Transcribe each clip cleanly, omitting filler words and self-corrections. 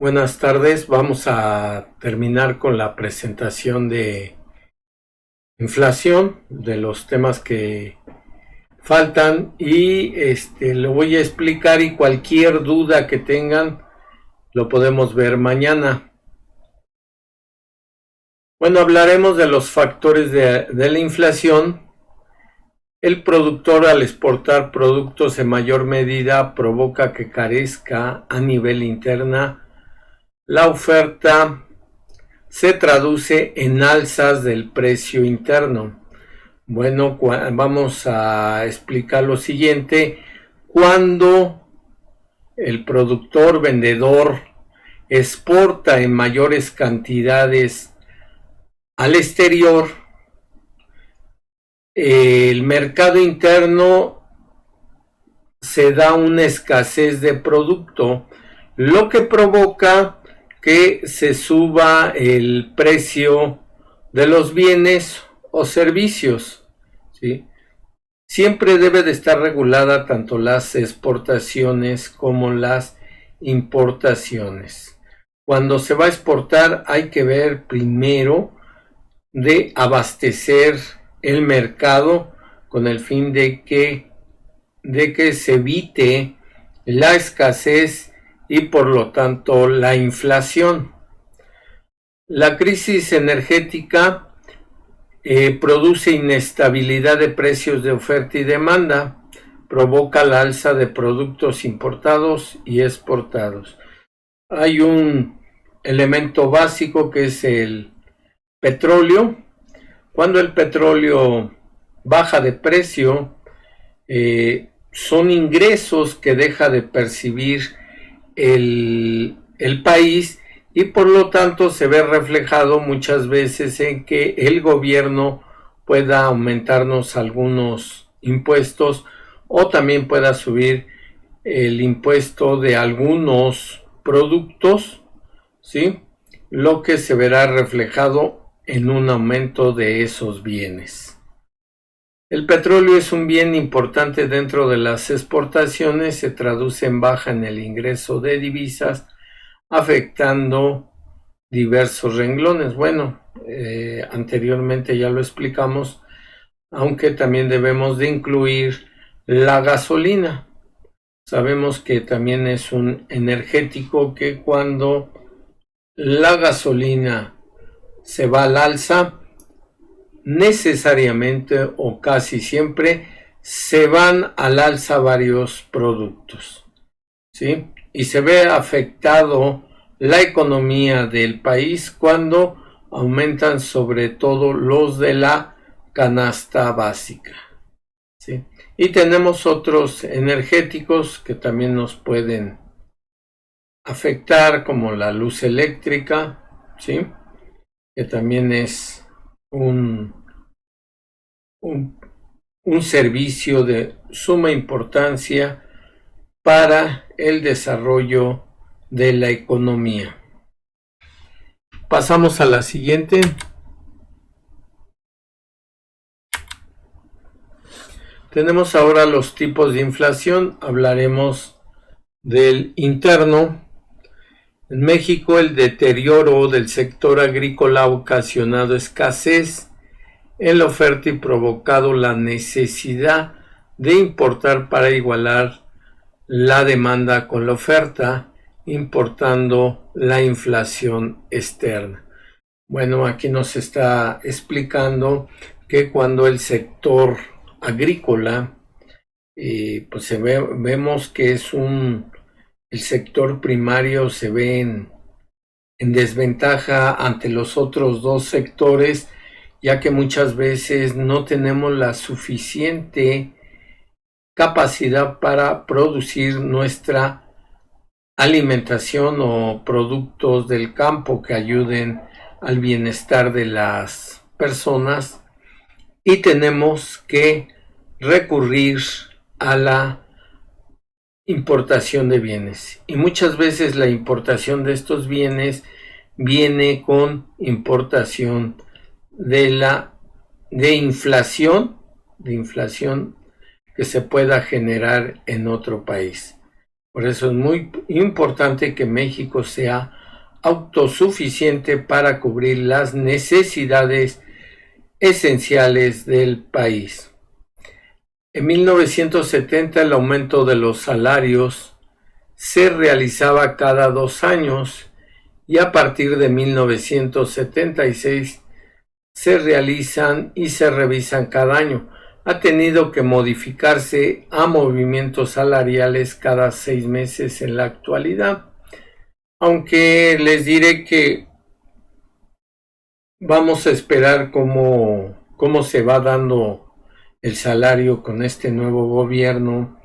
Buenas tardes, vamos a terminar con la presentación de inflación, de los temas que faltan y lo voy a explicar y cualquier duda que tengan lo podemos ver mañana. Bueno, hablaremos de los factores de la inflación. El productor al exportar productos en mayor medida provoca que carezca a nivel interna la oferta se traduce en alzas del precio interno. Bueno, vamos a explicar lo siguiente. Cuando el productor vendedor exporta en mayores cantidades al exterior, el mercado interno se da una escasez de producto, lo que provoca que se suba el precio de los bienes o servicios, ¿sí? Siempre debe de estar regulada tanto las exportaciones como las importaciones. Cuando se va a exportar hay que ver primero de abastecer el mercado con el fin de que se evite la escasez y por lo tanto la inflación. La crisis energética produce inestabilidad de precios de oferta y demanda, provoca la alza de productos importados y exportados. Hay un elemento básico que es el petróleo. Cuando el petróleo baja de precio, son ingresos que deja de percibir el país y por lo tanto se ve reflejado muchas veces en que el gobierno pueda aumentarnos algunos impuestos o también pueda subir el impuesto de algunos productos, ¿sí? Lo que se verá reflejado en un aumento de esos bienes. El petróleo es un bien importante dentro de las exportaciones, se traduce en baja en el ingreso de divisas, afectando diversos renglones. Bueno, anteriormente ya lo explicamos, aunque también debemos de incluir la gasolina. Sabemos que también es un energético que cuando la gasolina se va al alza, necesariamente o casi siempre se van al alza varios productos, ¿sí? Y se ve afectado la economía del país cuando aumentan sobre todo los de la canasta básica, ¿sí? Y tenemos otros energéticos que también nos pueden afectar, como la luz eléctrica, ¿sí? Que también es un, un, un servicio de suma importancia para el desarrollo de la economía. Pasamos a la siguiente. Tenemos ahora los tipos de inflación. Hablaremos del interno. En México, el deterioro del sector agrícola ha ocasionado escasez en la oferta y provocado la necesidad de importar para igualar la demanda con la oferta, importando la inflación externa. Bueno, aquí nos está explicando que cuando el sector agrícola, pues vemos que es el sector primario se ve en desventaja ante los otros dos sectores, ya que muchas veces no tenemos la suficiente capacidad para producir nuestra alimentación o productos del campo que ayuden al bienestar de las personas y tenemos que recurrir a la importación de bienes y muchas veces la importación de estos bienes viene con importación de inflación que se pueda generar en otro país. Por eso es muy importante que México sea autosuficiente para cubrir las necesidades esenciales del país. En 1970 el aumento de los salarios se realizaba cada 2 años y a partir de 1976 se realizan y se revisan cada año. Ha tenido que modificarse a movimientos salariales cada 6 meses en la actualidad. Aunque les diré que vamos a esperar cómo se va dando el salario con este nuevo gobierno,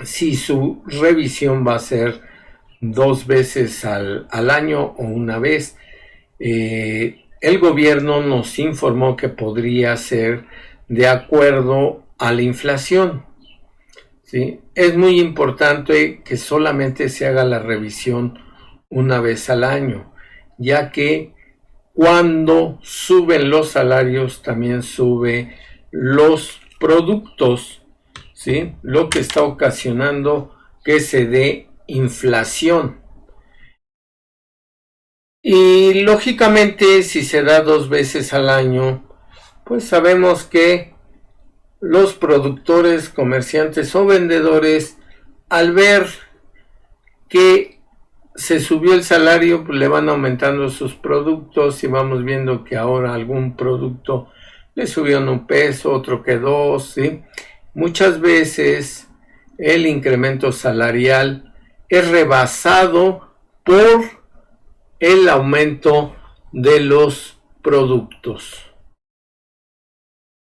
si su revisión va a ser 2 veces al año o una vez. El gobierno nos informó que podría ser de acuerdo a la inflación. ¿Sí? Es muy importante que solamente se haga la revisión una vez al año, ya que cuando suben los salarios también suben los productos, ¿sí? Lo que está ocasionando que se dé inflación. Y lógicamente si se da 2 veces al año, pues sabemos que los productores, comerciantes o vendedores, al ver que se subió el salario, pues le van aumentando sus productos y vamos viendo que ahora algún producto le subió 1 peso, otro que 2, ¿sí? Muchas veces el incremento salarial es rebasado por el aumento de los productos.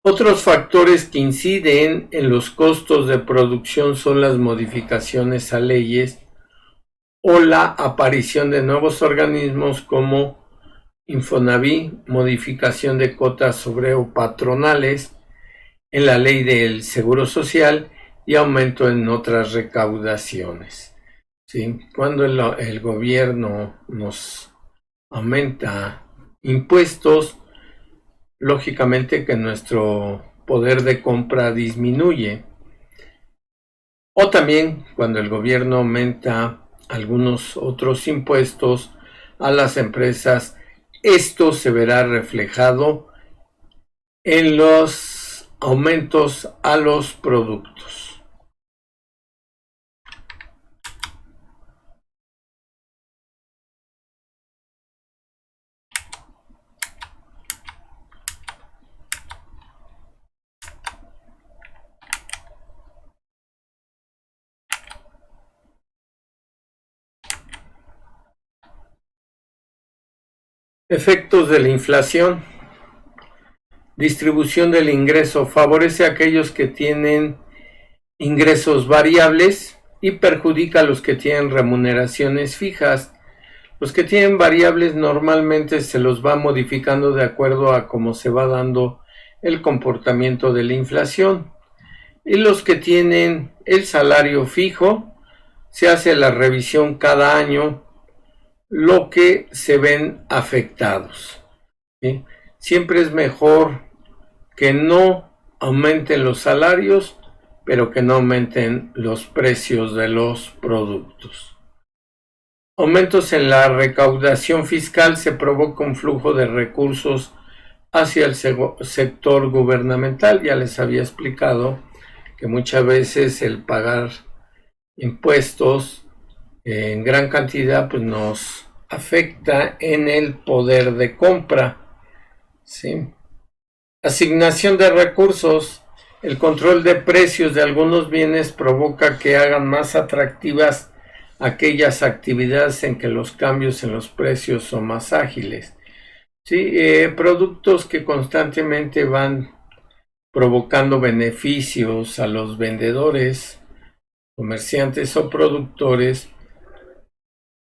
Otros factores que inciden en los costos de producción son las modificaciones a leyes o la aparición de nuevos organismos como Infonavit, modificación de cotas patronales en la ley del Seguro Social y aumento en otras recaudaciones. ¿Sí? Cuando el gobierno nos aumenta impuestos, lógicamente que nuestro poder de compra disminuye. O también cuando el gobierno aumenta algunos otros impuestos a las empresas, esto se verá reflejado en los aumentos a los productos. Efectos de la inflación. Distribución del ingreso. Favorece a aquellos que tienen ingresos variables y perjudica a los que tienen remuneraciones fijas. Los que tienen variables normalmente se los va modificando de acuerdo a cómo se va dando el comportamiento de la inflación. Y los que tienen el salario fijo, se hace la revisión cada año, lo que se ven afectados. ¿Sí? Siempre es mejor que no aumenten los salarios, pero que no aumenten los precios de los productos. Aumentos en la recaudación fiscal. Se provoca un flujo de recursos hacia el sector gubernamental. Ya les había explicado que muchas veces el pagar impuestos en gran cantidad pues nos afecta en el poder de compra. ¿Sí? Asignación de recursos. El control de precios de algunos bienes provoca que hagan más atractivas aquellas actividades en que los cambios en los precios son más ágiles. ¿Sí? Productos que constantemente van provocando beneficios a los vendedores, comerciantes o productores,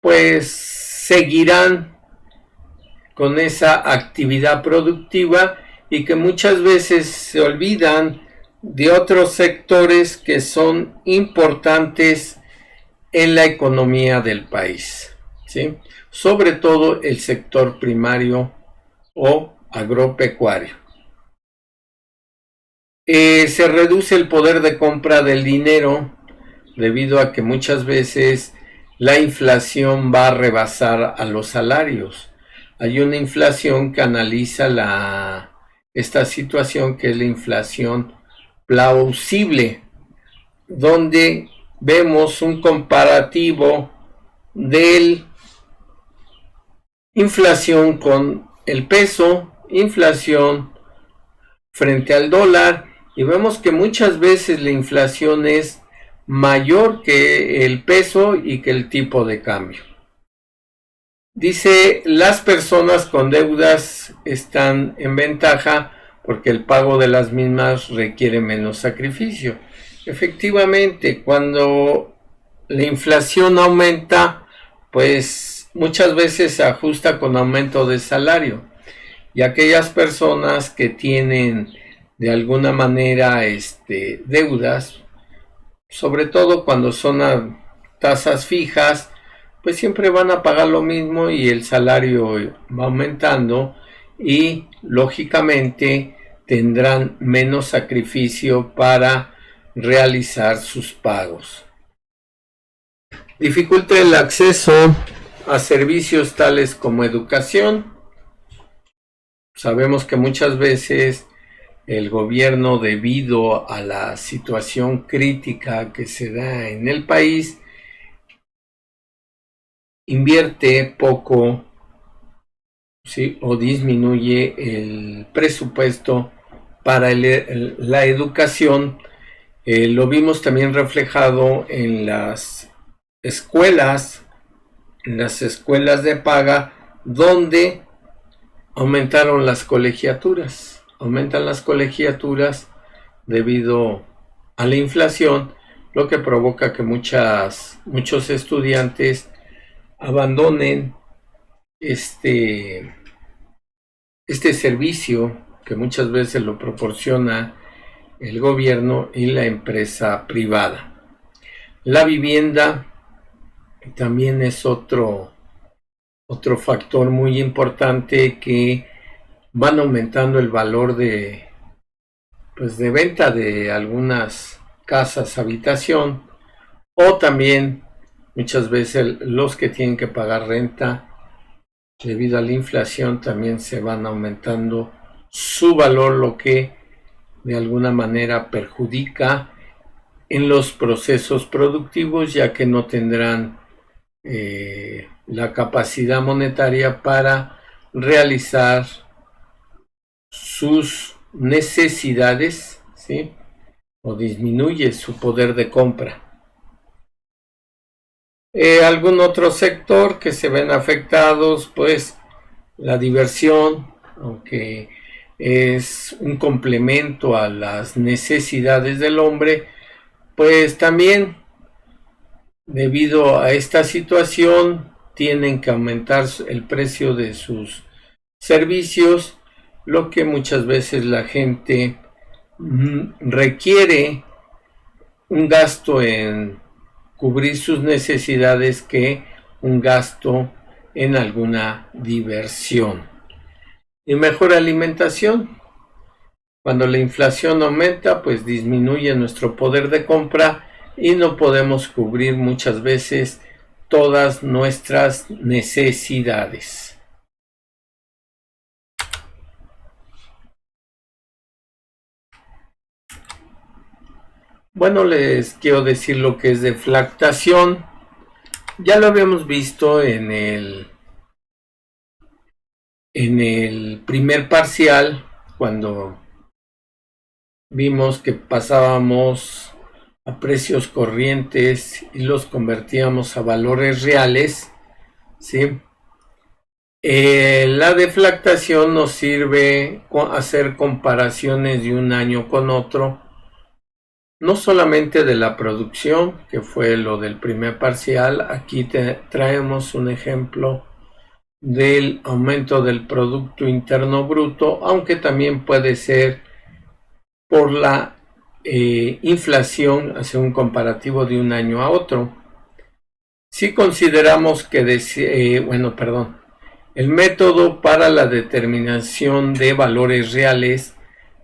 pues seguirán con esa actividad productiva y que muchas veces se olvidan de otros sectores que son importantes en la economía del país, ¿sí? Sobre todo el sector primario o agropecuario. Se reduce el poder de compra del dinero debido a que muchas veces la inflación va a rebasar a los salarios. Hay una inflación que analiza esta situación, que es la inflación plausible, donde vemos un comparativo de inflación con el peso, inflación frente al dólar, y vemos que muchas veces la inflación es mayor que el peso y que el tipo de cambio. Dice, las personas con deudas están en ventaja porque el pago de las mismas requiere menos sacrificio. Efectivamente, cuando la inflación aumenta, pues muchas veces se ajusta con aumento de salario. Y aquellas personas que tienen de alguna manera deudas, sobre todo cuando son a tasas fijas, pues siempre van a pagar lo mismo y el salario va aumentando y lógicamente tendrán menos sacrificio para realizar sus pagos. Dificulta el acceso a servicios tales como educación. Sabemos que muchas veces el gobierno, debido a la situación crítica que se da en el país, invierte poco, ¿sí?, o disminuye el presupuesto para la educación. Lo vimos también reflejado en las escuelas de paga, donde aumentaron las colegiaturas. Aumentan las colegiaturas debido a la inflación, lo que provoca que muchos estudiantes abandonen este servicio que muchas veces lo proporciona el gobierno y la empresa privada. La vivienda también es otro factor muy importante, que van aumentando el valor de venta de algunas casas habitación, o también muchas veces los que tienen que pagar renta debido a la inflación también se van aumentando su valor, lo que de alguna manera perjudica en los procesos productivos, ya que no tendrán la capacidad monetaria para realizar sus necesidades, ¿sí?, o disminuye su poder de compra. Algún otro sector que se ven afectados, pues la diversión, aunque es un complemento a las necesidades del hombre, pues también debido a esta situación tienen que aumentar el precio de sus servicios, lo que muchas veces la gente requiere un gasto en cubrir sus necesidades que un gasto en alguna diversión. Y mejor alimentación. Cuando la inflación aumenta, pues disminuye nuestro poder de compra y no podemos cubrir muchas veces todas nuestras necesidades. Bueno, les quiero decir lo que es deflactación. Ya lo habíamos visto en el primer parcial, cuando vimos que pasábamos a precios corrientes y los convertíamos a valores reales, ¿sí? La deflactación nos sirve a hacer comparaciones de un año con otro, no solamente de la producción, que fue lo del primer parcial. Aquí traemos un ejemplo del aumento del Producto Interno Bruto, aunque también puede ser por la inflación, hacer un comparativo de un año a otro. Si consideramos que el método para la determinación de valores reales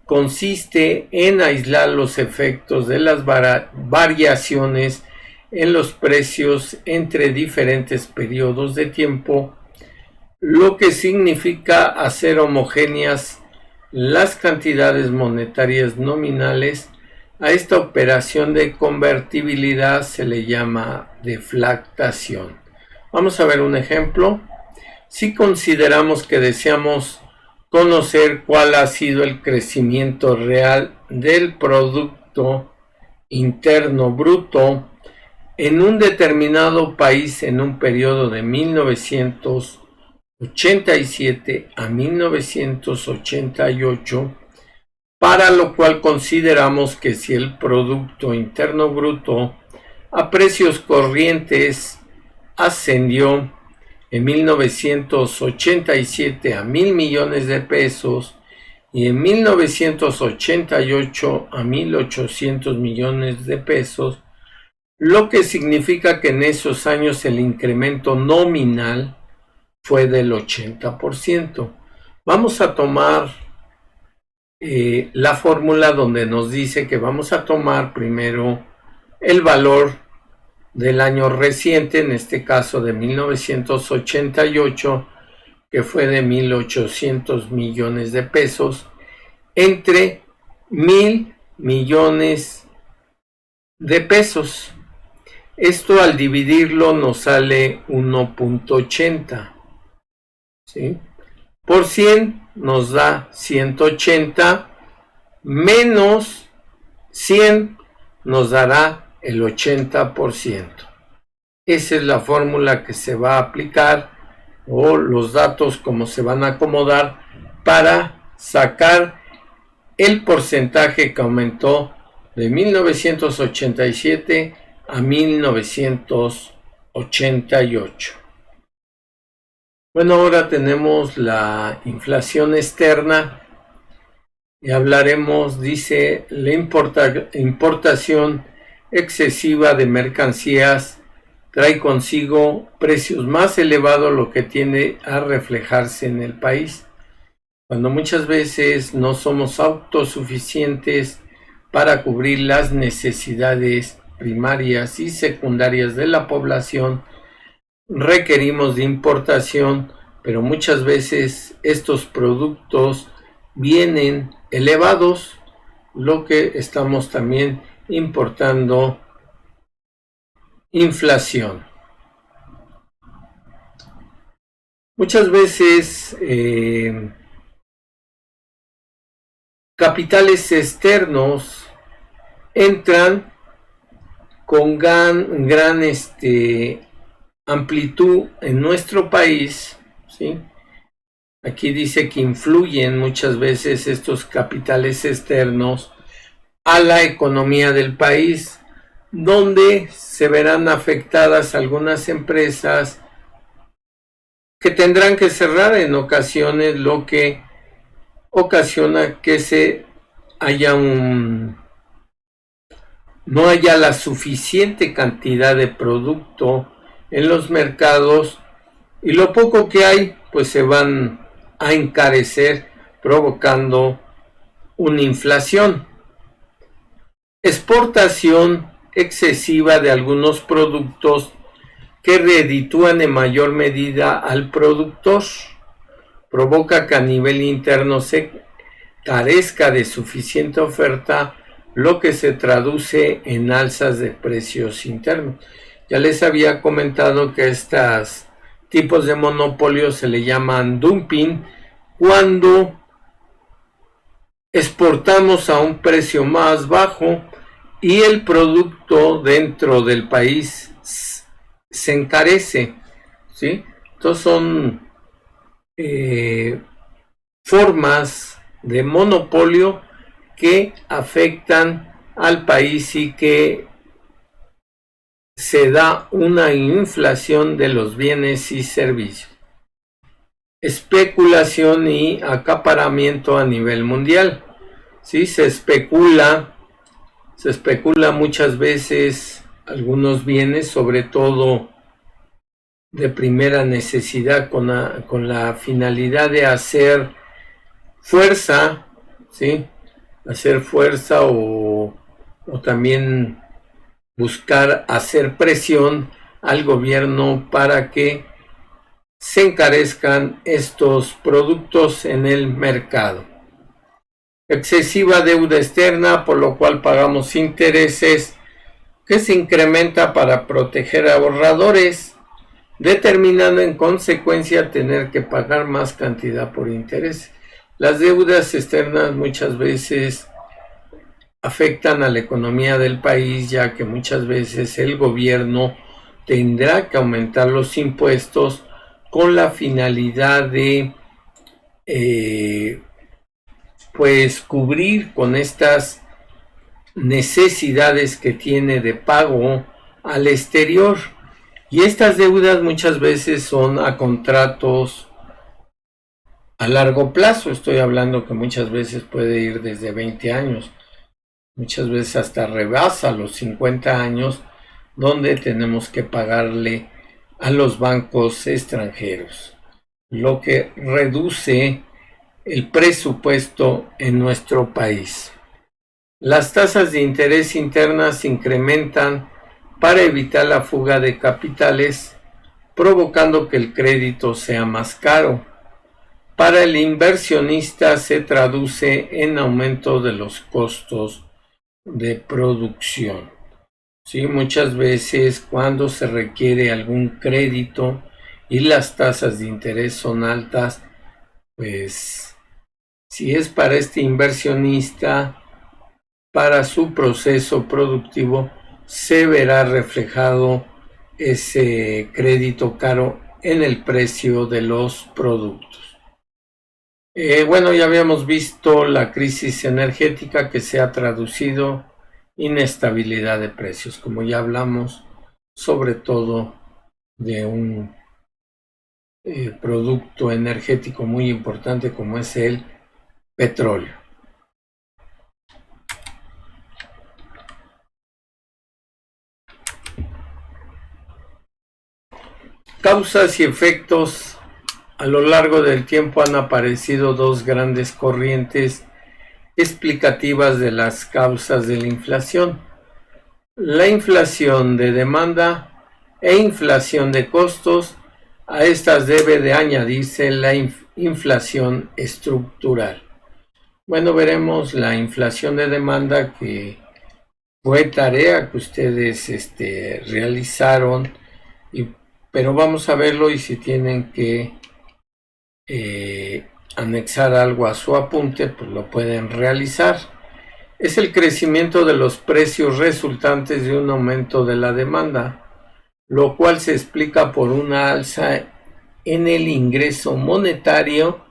consiste en aislar los efectos de las variaciones en los precios entre diferentes periodos de tiempo, lo que significa hacer homogéneas las cantidades monetarias nominales. A esta operación de convertibilidad se le llama deflactación. Vamos a ver un ejemplo. Si consideramos que deseamos conocer cuál ha sido el crecimiento real del Producto Interno Bruto en un determinado país en un periodo de 1987 a 1988, para lo cual consideramos que si el Producto Interno Bruto a precios corrientes ascendió en 1987 a 1,000 millones de pesos y en 1988 a 1,800 millones de pesos, lo que significa que en esos años el incremento nominal fue del 80%. Vamos a tomar la fórmula donde nos dice que vamos a tomar primero el valor del año reciente, en este caso de 1988, que fue de 1,800 millones de pesos, entre 1,000 millones de pesos. Esto al dividirlo nos sale 1.80, ¿sí? Por 100 nos da 180, menos 100 nos dará el 80%. Esa es la fórmula que se va a aplicar, o los datos como se van a acomodar para sacar el porcentaje que aumentó de 1987 a 1988. Bueno, ahora tenemos la inflación externa y hablaremos, dice, la importación excesiva de mercancías trae consigo precios más elevados, lo que tiende a reflejarse en el país. Cuando muchas veces no somos autosuficientes para cubrir las necesidades primarias y secundarias de la población, requerimos de importación, pero muchas veces estos productos vienen elevados, lo que estamos también importando inflación. Muchas veces capitales externos entran con gran amplitud en nuestro país, ¿sí? Aquí dice que influyen muchas veces estos capitales externos a la economía del país, donde se verán afectadas algunas empresas que tendrán que cerrar en ocasiones, lo que ocasiona que no haya la suficiente cantidad de producto en los mercados, y lo poco que hay pues se van a encarecer, provocando una inflación. Exportación excesiva de algunos productos que reditúan en mayor medida al productor provoca que a nivel interno se carezca de suficiente oferta, lo que se traduce en alzas de precios internos. Ya les había comentado que estos tipos de monopolio se le llaman dumping cuando exportamos a un precio más bajo y el producto dentro del país se encarece, ¿sí? Entonces son formas de monopolio que afectan al país y que se da una inflación de los bienes y servicios. Especulación y acaparamiento a nivel mundial. ¿Sí? Se especula muchas veces algunos bienes, sobre todo de primera necesidad, con la finalidad de hacer fuerza, ¿sí? Hacer fuerza o también buscar hacer presión al gobierno para que se encarezcan estos productos en el mercado. Excesiva deuda externa, por lo cual pagamos intereses que se incrementa para proteger a ahorradores, determinando en consecuencia tener que pagar más cantidad por interés. Las deudas externas muchas veces afectan a la economía del país, ya que muchas veces el gobierno tendrá que aumentar los impuestos con la finalidad de pues cubrir con estas necesidades que tiene de pago al exterior. Y estas deudas muchas veces son a contratos a largo plazo. Estoy hablando que muchas veces puede ir desde 20 años, muchas veces hasta rebasa los 50 años, donde tenemos que pagarle a los bancos extranjeros, lo que reduce el presupuesto en nuestro país. Las tasas de interés internas se incrementan para evitar la fuga de capitales, provocando que el crédito sea más caro. Para el inversionista se traduce en aumento de los costos de producción. Sí, muchas veces cuando se requiere algún crédito y las tasas de interés son altas, pues si es para este inversionista, para su proceso productivo, se verá reflejado ese crédito caro en el precio de los productos. Bueno, ya habíamos visto la crisis energética que se ha traducido en inestabilidad de precios, como ya hablamos, sobre todo de un producto energético muy importante como es el petróleo. Causas y efectos. A lo largo del tiempo han aparecido dos grandes corrientes explicativas de las causas de la inflación: la inflación de demanda e inflación de costos. A estas debe de añadirse la inflación estructural. Bueno, veremos la inflación de demanda, que fue tarea que ustedes realizaron, pero vamos a verlo, y si tienen que anexar algo a su apunte, pues lo pueden realizar. Es el crecimiento de los precios resultantes de un aumento de la demanda, lo cual se explica por una alza en el ingreso monetario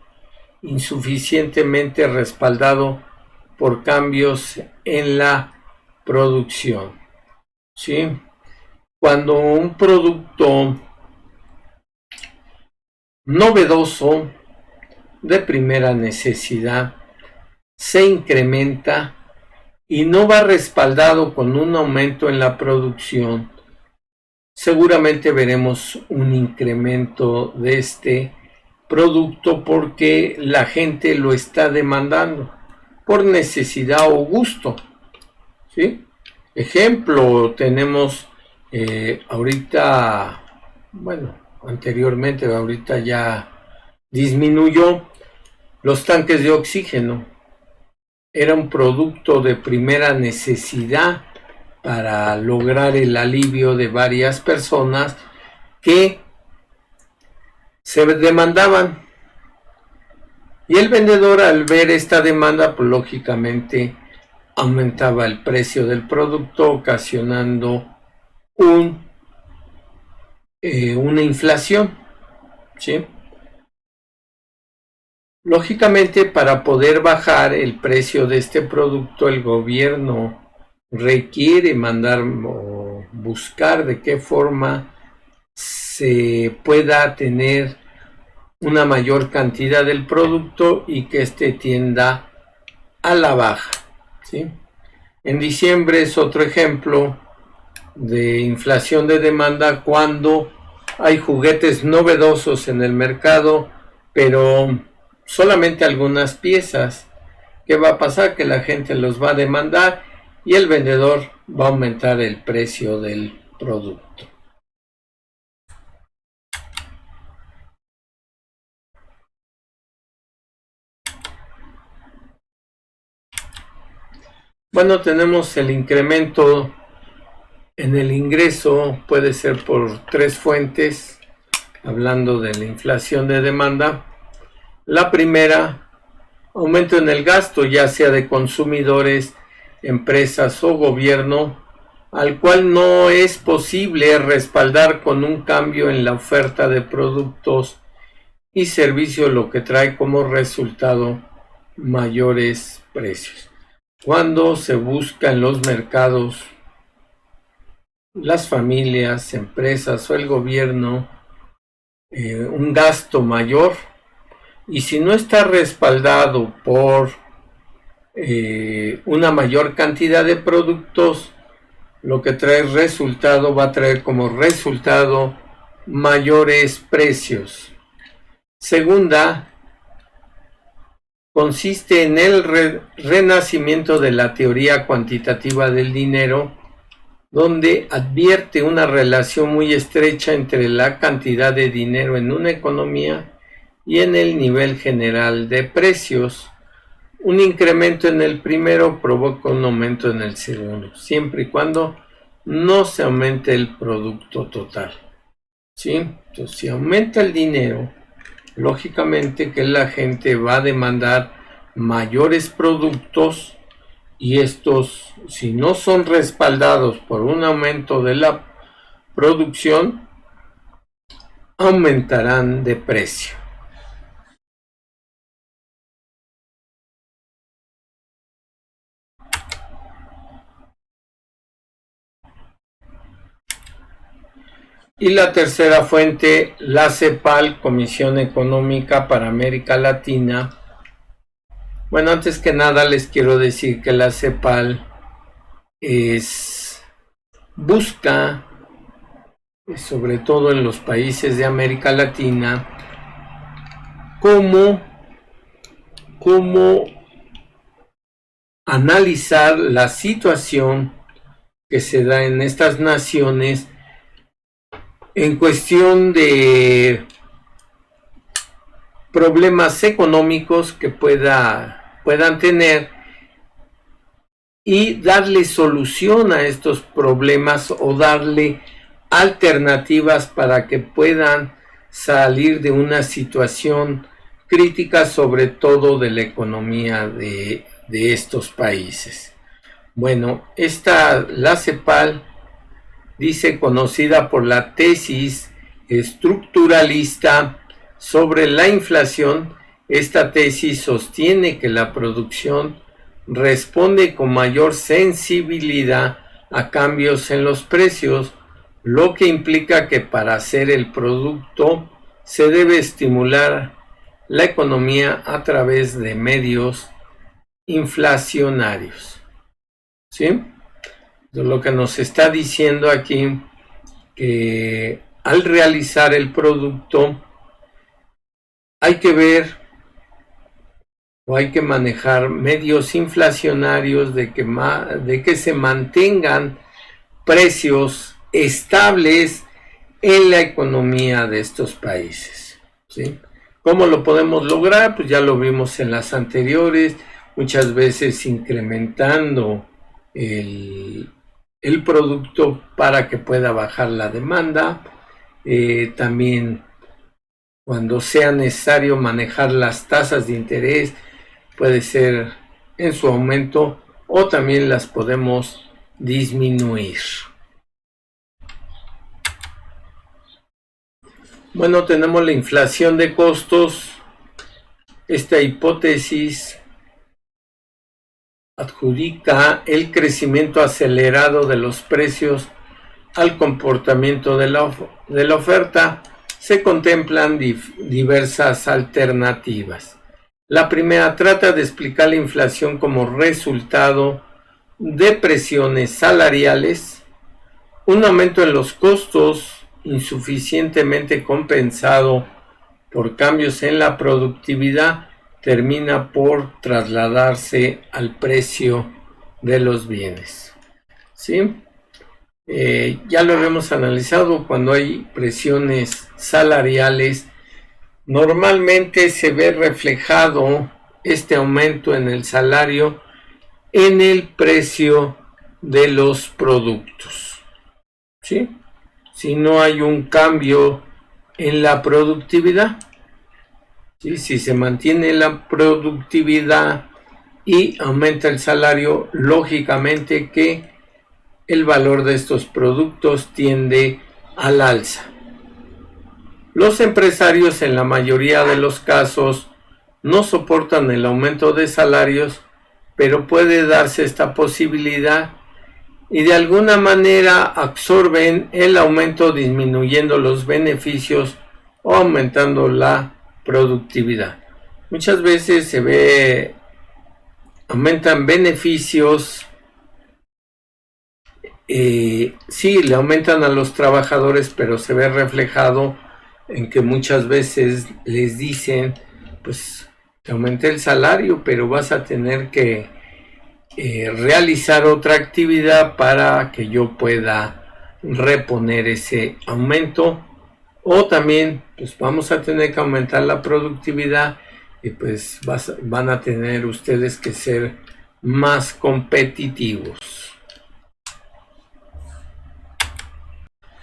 insuficientemente respaldado por cambios en la producción. ¿Sí? Cuando un producto novedoso de primera necesidad se incrementa y no va respaldado con un aumento en la producción, seguramente veremos un incremento de este producto porque la gente lo está demandando por necesidad o gusto. ¿Sí? Ejemplo, tenemos ahorita, bueno, anteriormente, ahorita ya disminuyó, los tanques de oxígeno. Era un producto de primera necesidad para lograr el alivio de varias personas que se demandaban. Y el vendedor, al ver esta demanda, pues lógicamente aumentaba el precio del producto, ocasionando una inflación. ¿Sí? Lógicamente, para poder bajar el precio de este producto, el gobierno requiere mandar o buscar de qué forma se pueda tener una mayor cantidad del producto y que éste tienda a la baja. ¿Sí? En diciembre es otro ejemplo de inflación de demanda, cuando hay juguetes novedosos en el mercado, pero solamente algunas piezas. ¿Qué va a pasar? Que la gente los va a demandar y el vendedor va a aumentar el precio del producto. Bueno, tenemos el incremento en el ingreso, puede ser por tres fuentes, hablando de la inflación de demanda. La primera, aumento en el gasto, ya sea de consumidores, empresas o gobierno, al cual no es posible respaldar con un cambio en la oferta de productos y servicios, lo que trae como resultado mayores precios. Cuando se busca en los mercados, las familias, empresas o el gobierno un gasto mayor, y si no está respaldado por una mayor cantidad de productos, lo que trae resultado va a traer como resultado mayores precios. Segunda, consiste en el renacimiento de la teoría cuantitativa del dinero, donde advierte una relación muy estrecha entre la cantidad de dinero en una economía y en el nivel general de precios. Un incremento en el primero provoca un aumento en el segundo, siempre y cuando no se aumente el producto total. ¿Sí? Entonces, si aumenta el dinero, lógicamente que la gente va a demandar mayores productos, y estos, si no son respaldados por un aumento de la producción, aumentarán de precio. Y la tercera fuente, la CEPAL, Comisión Económica para América Latina. Bueno, antes que nada les quiero decir que la CEPAL busca, sobre todo en los países de América Latina, cómo analizar la situación que se da en estas naciones en cuestión de problemas económicos que puedan tener, y darle solución a estos problemas o darle alternativas para que puedan salir de una situación crítica, sobre todo de la economía de estos países. Bueno, la CEPAL dice, conocida por la tesis estructuralista sobre la inflación, esta tesis sostiene que la producción responde con mayor sensibilidad a cambios en los precios, lo que implica que para hacer el producto se debe estimular la economía a través de medios inflacionarios. ¿Sí? Lo que nos está diciendo aquí, que al realizar el producto hay que ver o hay que manejar medios inflacionarios de que se mantengan precios estables en la economía de estos países. ¿Sí? ¿Cómo lo podemos lograr? Pues ya lo vimos en las anteriores, muchas veces incrementando el producto para que pueda bajar la demanda. También cuando sea necesario manejar las tasas de interés, puede ser en su aumento o también las podemos disminuir. Bueno, tenemos la inflación de costos. Esta hipótesis adjudica el crecimiento acelerado de los precios al comportamiento de la oferta. Se contemplan diversas alternativas. La primera trata de explicar la inflación como resultado de presiones salariales, un aumento en los costos insuficientemente compensado por cambios en la productividad termina por trasladarse al precio de los bienes. ¿sí? Ya lo habíamos analizado, cuando hay presiones salariales, normalmente se ve reflejado este aumento en el salario en el precio de los productos, ¿sí? Si no hay un cambio en la productividad, ¿sí? Si se mantiene la productividad y aumenta el salario, lógicamente que el valor de estos productos tiende al alza. Los empresarios en la mayoría de los casos no soportan el aumento de salarios, pero puede darse esta posibilidad y de alguna manera absorben el aumento disminuyendo los beneficios o aumentando la productividad. Muchas veces se ve, aumentan beneficios, sí, le aumentan a los trabajadores, pero se ve reflejado en que muchas veces les dicen, pues te aumenté el salario, pero vas a tener que realizar otra actividad para que yo pueda reponer ese aumento, o también pues vamos a tener que aumentar la productividad y pues van a tener ustedes que ser más competitivos.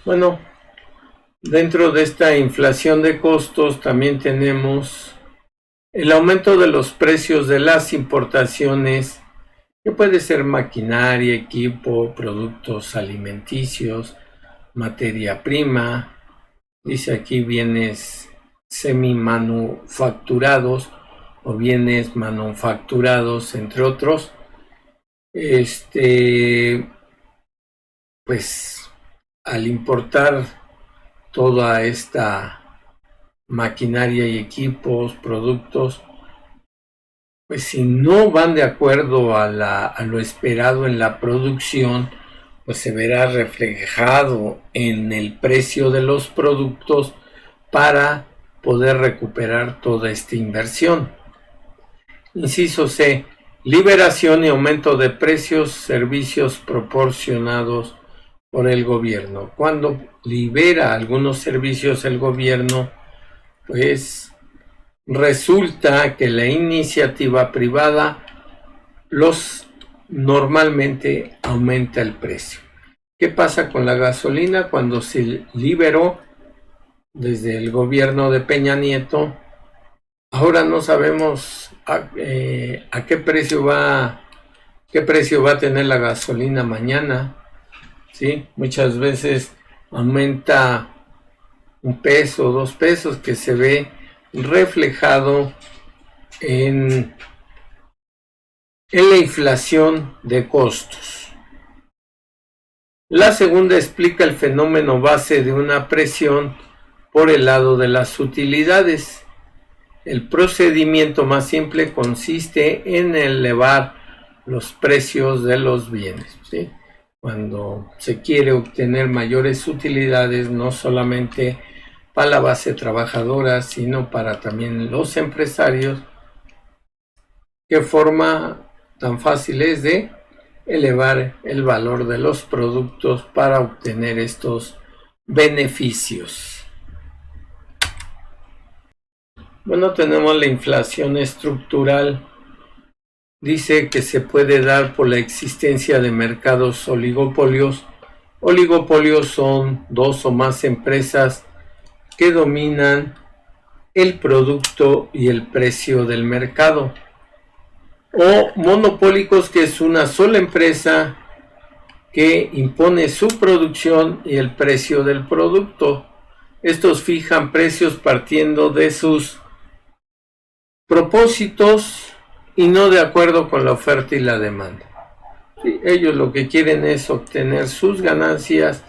Bueno, dentro de esta inflación de costos también tenemos el aumento de los precios de las importaciones, que puede ser maquinaria, equipo, productos alimenticios, materia prima, dice aquí bienes semi-manufacturados o bienes manufacturados, entre otros. Pues al importar toda esta maquinaria y equipos, productos, pues si no van de acuerdo a lo esperado en la producción, pues se verá reflejado en el precio de los productos para poder recuperar toda esta inversión. Inciso C. Liberación y aumento de precios, servicios proporcionados por el gobierno. Cuando libera algunos servicios el gobierno, pues resulta que la iniciativa privada normalmente aumenta el precio. ¿Qué pasa con la gasolina? Cuando se liberó desde el gobierno de Peña Nieto, ahora no sabemos a qué precio va a tener la gasolina mañana, ¿sí? Muchas veces aumenta 1 peso, 2 pesos, que se ve reflejado en la inflación de costos. La segunda explica el fenómeno base de una presión por el lado de las utilidades. El procedimiento más simple consiste en elevar los precios de los bienes, ¿sí? Cuando se quiere obtener mayores utilidades, no solamente para la base trabajadora, sino para también los empresarios, ¿qué forma tan fácil es de elevar el valor de los productos para obtener estos beneficios? Bueno, tenemos la inflación estructural. Dice que se puede dar por la existencia de mercados oligopolios. Oligopolios son 2 o más empresas que dominan el producto y el precio del mercado. O monopólicos, que es una sola empresa que impone su producción y el precio del producto. Estos fijan precios partiendo de sus propósitos y no de acuerdo con la oferta y la demanda. Sí, ellos lo que quieren es obtener sus ganancias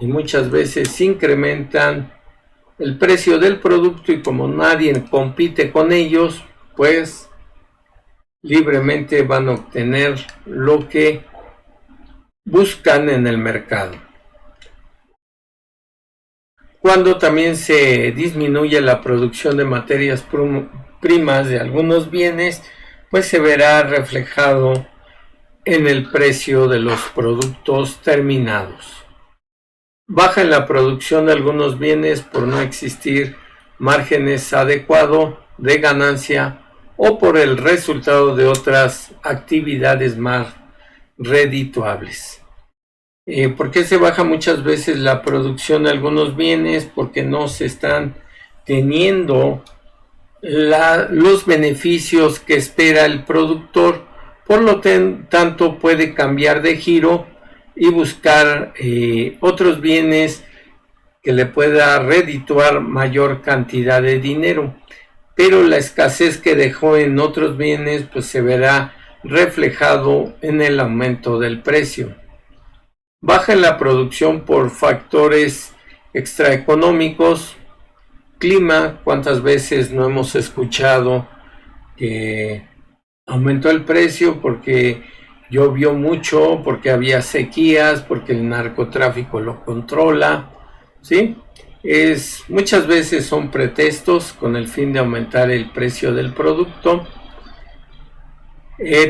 y muchas veces incrementan el precio del producto, y como nadie compite con ellos, pues libremente van a obtener lo que buscan en el mercado. Cuando también se disminuye la producción de materias primas de algunos bienes, pues se verá reflejado en el precio de los productos terminados. Baja en la producción de algunos bienes por no existir márgenes adecuados de ganancia o por el resultado de otras actividades más redituables. ¿Por qué se baja muchas veces la producción de algunos bienes? Porque no se están teniendo los beneficios que espera el productor, por lo tanto puede cambiar de giro y buscar otros bienes que le pueda redituar mayor cantidad de dinero, pero la escasez que dejó en otros bienes pues se verá reflejado en el aumento del precio. Baja en la producción por factores extraeconómicos, clima. ¿Cuántas veces no hemos escuchado que aumentó el precio porque llovió mucho, porque había sequías, porque el narcotráfico lo controla? ¿Sí? Muchas veces son pretextos con el fin de aumentar el precio del producto.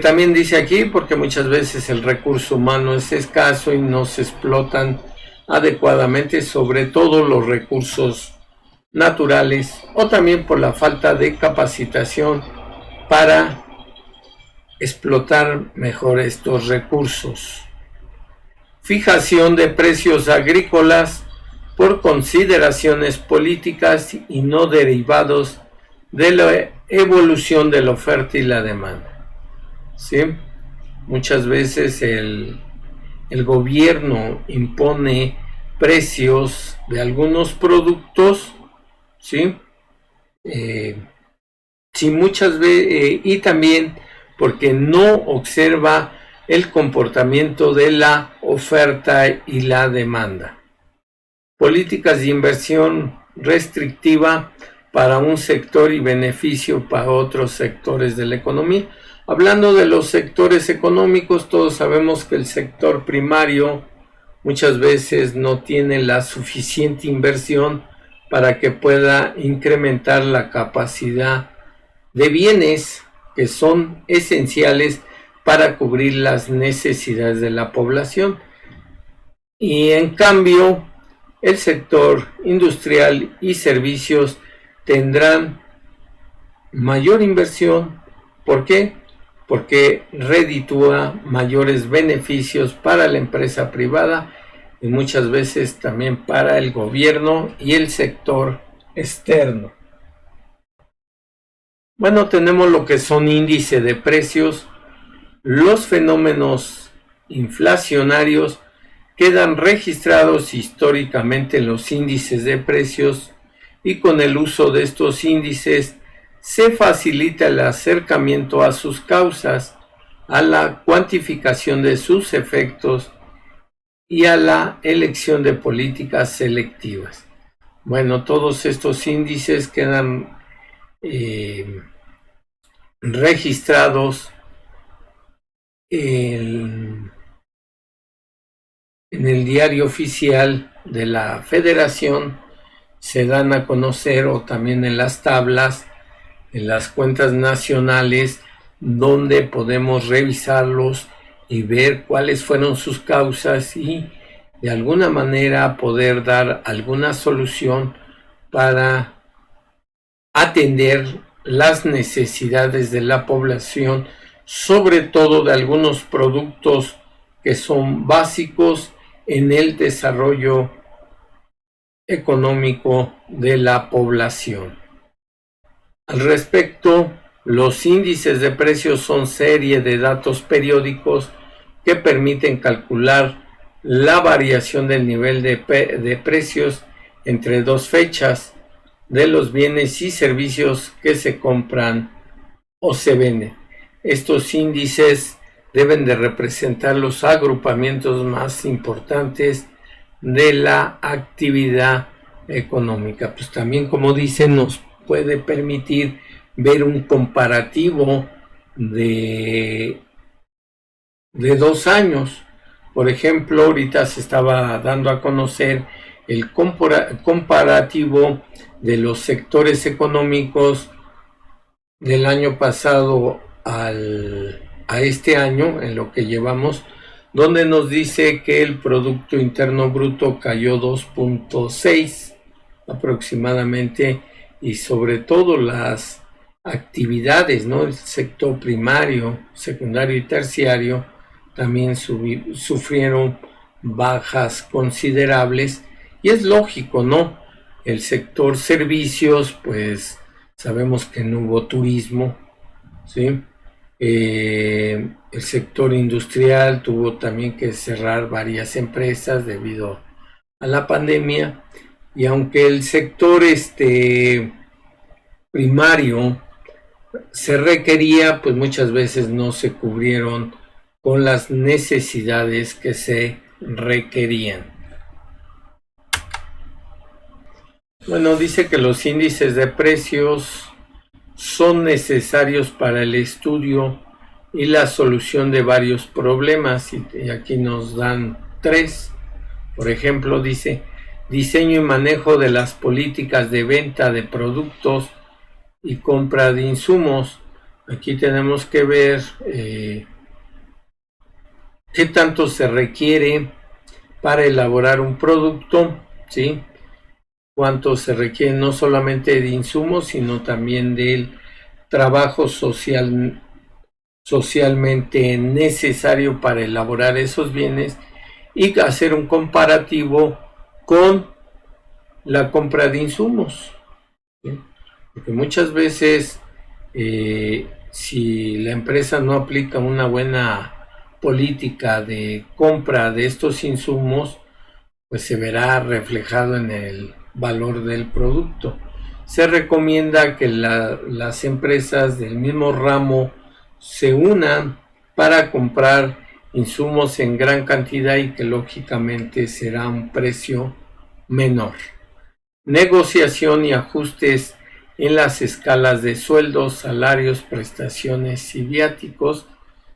También dice aquí porque muchas veces el recurso humano es escaso y no se explotan adecuadamente, sobre todo los recursos naturales, o también por la falta de capacitación para explotar mejor estos recursos. Fijación de precios agrícolas por consideraciones políticas y no derivados de la evolución de la oferta y la demanda. ¿Sí? Muchas veces el gobierno impone precios de algunos productos, ¿sí? Sí, muchas veces, y también porque no observa el comportamiento de la oferta y la demanda. Políticas de inversión restrictiva para un sector y beneficio para otros sectores de la economía. Hablando de los sectores económicos, todos sabemos que el sector primario muchas veces no tiene la suficiente inversión para que pueda incrementar la capacidad de bienes que son esenciales para cubrir las necesidades de la población. Y en cambio, el sector industrial y servicios tendrán mayor inversión. ¿Por qué? Porque reditúa mayores beneficios para la empresa privada y muchas veces también para el gobierno y el sector externo. Bueno, tenemos lo que son índices de precios. Los fenómenos inflacionarios quedan registrados históricamente en los índices de precios y con el uso de estos índices se facilita el acercamiento a sus causas, a la cuantificación de sus efectos y a la elección de políticas selectivas. Bueno, todos estos índices quedan registrados en el diario oficial de la Federación, se dan a conocer, o también en las tablas, en las cuentas nacionales, donde podemos revisarlos y ver cuáles fueron sus causas y de alguna manera poder dar alguna solución para atender las necesidades de la población, sobre todo de algunos productos que son básicos en el desarrollo económico de la población. Al respecto, los índices de precios son serie de datos periódicos que permiten calcular la variación del nivel de precios entre dos fechas de los bienes y servicios que se compran o se venden. Estos índices deben de representar los agrupamientos más importantes de la actividad económica. Pues también, como dicen, nos puede permitir ver un comparativo de 2 años. Por ejemplo, ahorita se estaba dando a conocer el comparativo de los sectores económicos del año pasado al a este año, en lo que llevamos, donde nos dice que el Producto Interno Bruto cayó 2.6 aproximadamente, y sobre todo las actividades, ¿no? El sector primario, secundario y terciario también sufrieron bajas considerables, y es lógico, ¿no? El sector servicios, pues sabemos que no hubo turismo, ¿sí? El sector industrial tuvo también que cerrar varias empresas debido a la pandemia, y aunque el sector primario se requería, pues muchas veces no se cubrieron con las necesidades que se requerían. Bueno, dice que los índices de precios son necesarios para el estudio y la solución de varios problemas, y aquí nos dan 3. Por ejemplo, dice diseño y manejo de las políticas de venta de productos y compra de insumos. Aquí tenemos que ver qué tanto se requiere para elaborar un producto, ¿sí? Cuánto se requiere no solamente de insumos, sino también del trabajo socialmente necesario para elaborar esos bienes, y hacer un comparativo con la compra de insumos, ¿sí? Porque muchas veces si la empresa no aplica una buena política de compra de estos insumos, pues se verá reflejado en el valor del producto. Se recomienda que las empresas del mismo ramo se unan para comprar insumos en gran cantidad, y que lógicamente será un precio menor. Negociación y ajustes en las escalas de sueldos, salarios, prestaciones y viáticos,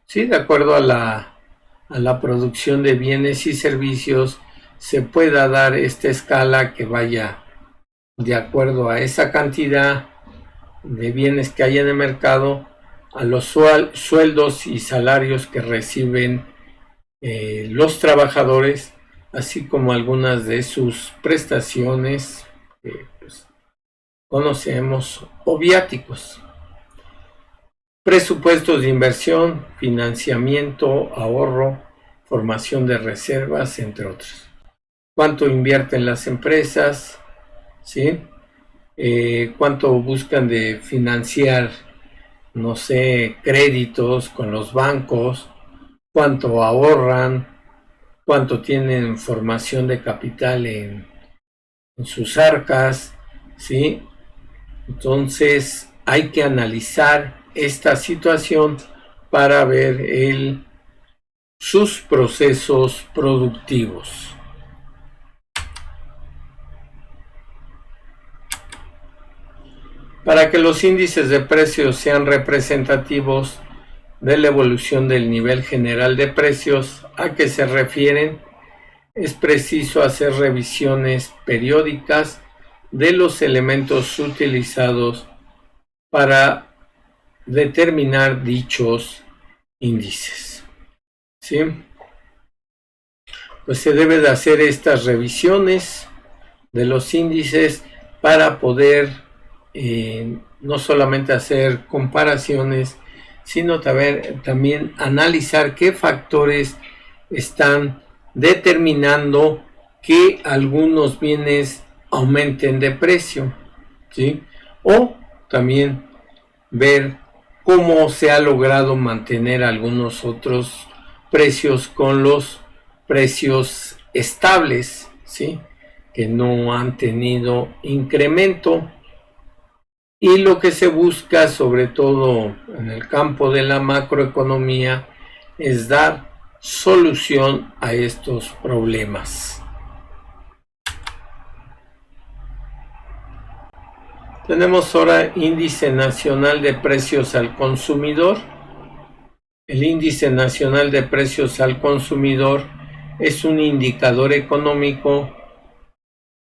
¿sí? De acuerdo a la producción de bienes y servicios, se pueda dar esta escala que vaya de acuerdo a esa cantidad de bienes que hay en el mercado, a los sueldos y salarios que reciben los trabajadores, así como algunas de sus prestaciones que pues, conocemos, o viáticos. Presupuestos de inversión, financiamiento, ahorro, formación de reservas, entre otros. Cuánto invierten las empresas, ¿sí? Cuánto buscan de financiar, no sé, créditos con los bancos, cuánto ahorran, cuánto tienen formación de capital en sus arcas, ¿sí? Entonces hay que analizar esta situación para ver sus procesos productivos. Para que los índices de precios sean representativos de la evolución del nivel general de precios a que se refieren, es preciso hacer revisiones periódicas de los elementos utilizados para determinar dichos índices, ¿sí? Pues se debe de hacer estas revisiones de los índices para poder no solamente hacer comparaciones, sino también analizar qué factores están determinando que algunos bienes aumenten de precio, ¿sí? O también ver cómo se ha logrado mantener algunos otros precios con los precios estables, ¿sí? Que no han tenido incremento. Y lo que se busca, sobre todo en el campo de la macroeconomía, es dar solución a estos problemas. Tenemos ahora índice nacional de precios al consumidor. El índice nacional de precios al consumidor es un indicador económico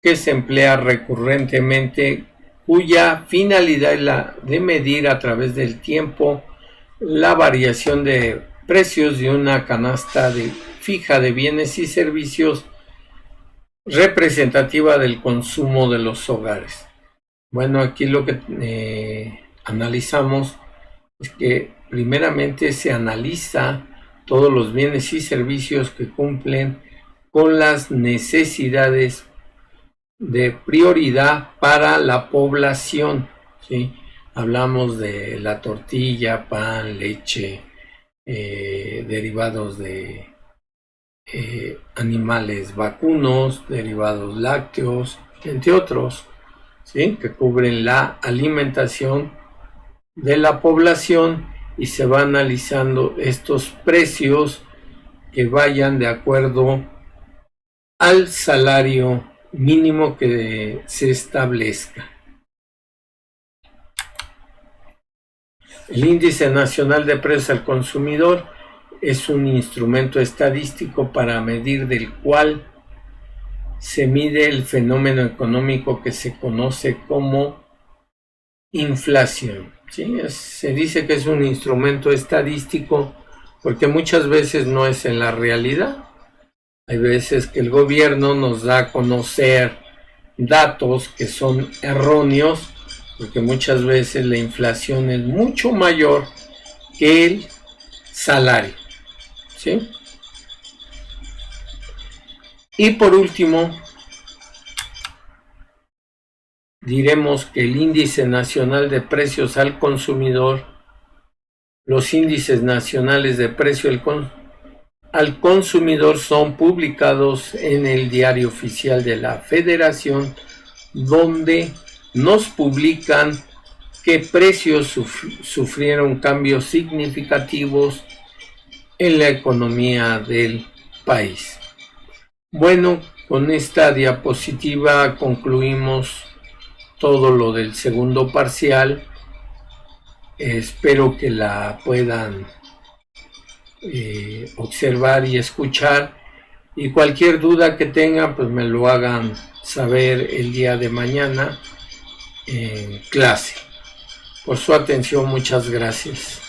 que se emplea recurrentemente, cuya finalidad es la de medir a través del tiempo la variación de precios de una canasta fija de bienes y servicios representativa del consumo de los hogares. Bueno, aquí lo que analizamos es que primeramente se analiza todos los bienes y servicios que cumplen con las necesidades de prioridad para la población, ¿sí? Hablamos de la tortilla, pan, leche, derivados de animales vacunos, derivados lácteos, entre otros, ¿sí? Que cubren la alimentación de la población, y se va analizando estos precios que vayan de acuerdo al salario mínimo que se establezca. El Índice Nacional de Precios al Consumidor es un instrumento estadístico para medir del cual se mide el fenómeno económico que se conoce como inflación. ¿Sí? Se dice que es un instrumento estadístico porque muchas veces no es en la realidad. Hay veces que el gobierno nos da a conocer datos que son erróneos, porque muchas veces la inflación es mucho mayor que el salario, ¿sí? Y por último, diremos que el Índice Nacional de Precios al Consumidor, los índices nacionales de precio al consumidor son publicados en el Diario Oficial de la Federación, donde nos publican qué precios sufrieron cambios significativos en la economía del país. Bueno, con esta diapositiva concluimos todo lo del segundo parcial. Espero que la puedan observar y escuchar, y cualquier duda que tengan pues me lo hagan saber el día de mañana en clase. Por su atención, muchas gracias.